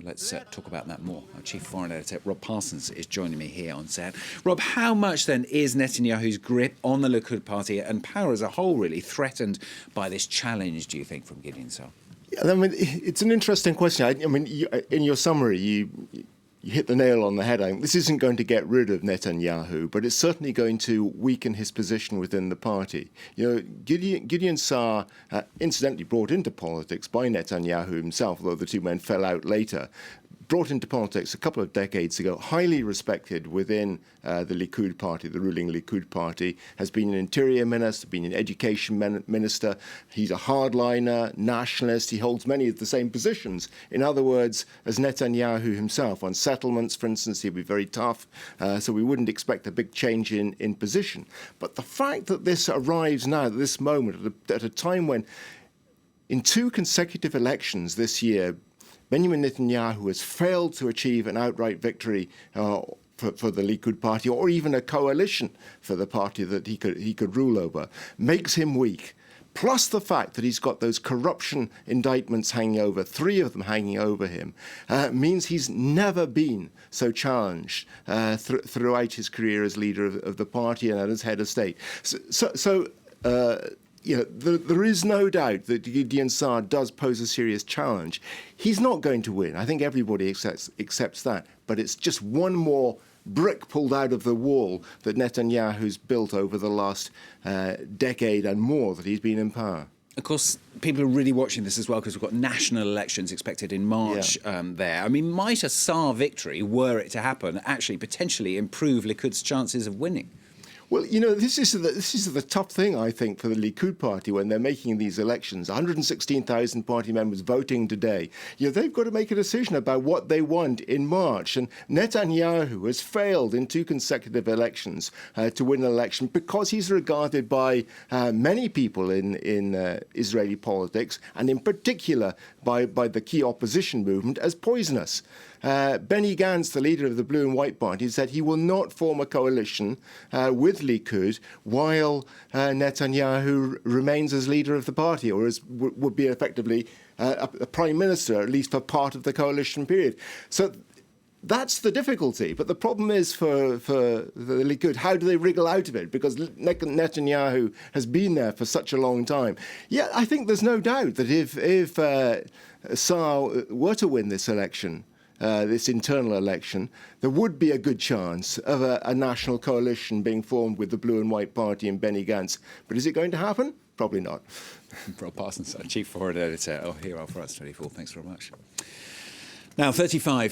let's talk about that more. Our chief foreign editor, Rob Parsons, is joining me here on set. Rob, how much then is Netanyahu's grip on the Likud party and power as a whole really threatened by this challenge, do you think, from Gideon Saar? Yeah, I mean, it's an interesting question. I mean, in your summary, you hit the nail on the head. I think this isn't going to get rid of Netanyahu, but it's certainly going to weaken his position within the party. Gideon Saar, incidentally brought into politics by Netanyahu himself, although the two men fell out later, brought into politics a couple of decades ago, highly respected within the Likud party, the ruling Likud party, has been an interior minister, been an education minister. He's a hardliner, nationalist. He holds many of the same positions, in other words, as Netanyahu himself. On settlements, for instance, he'll be very tough, so we wouldn't expect a big change in position. But the fact that this arrives now, at this moment, at a time when, in 2 consecutive elections this year, Benjamin Netanyahu has failed to achieve an outright victory for the Likud party, or even a coalition for the party that he could rule over, makes him weak. Plus the fact that he's got those corruption indictments hanging over, 3 of them hanging over him, means he's never been so challenged throughout his career as leader of the party and as head of state. There is no doubt that Gideon Saar does pose a serious challenge. He's not going to win. I think everybody accepts that. But it's just one more brick pulled out of the wall that Netanyahu's built over the last decade and more that he's been in power. Of course, people are really watching this as well because we've got national elections expected in March there. I mean, might a Saar victory, were it to happen, actually potentially improve Likud's chances of winning? Well, this is the tough thing, I think, for the Likud party when they're making these elections. 116,000 party members voting today. They've got to make a decision about what they want in March. And Netanyahu has failed in 2 consecutive elections to win an election because he's regarded by many people in Israeli politics, and in particular by the key opposition movement, as poisonous. Benny Gantz, the leader of the Blue and White Party, said he will not form a coalition with Likud while Netanyahu remains as leader of the party, or would be effectively a prime minister, at least for part of the coalition period. So that's the difficulty. But the problem is for the Likud, how do they wriggle out of it? Because Netanyahu has been there for such a long time. Yeah, I think there's no doubt that if Saar were to win this election, this internal election, there would be a good chance of a national coalition being formed with the Blue and White Party and Benny Gantz. But is it going to happen? Probably not. Rob Parsons, Chief Foreign Editor here on France 24. Thanks very much. Now, 35.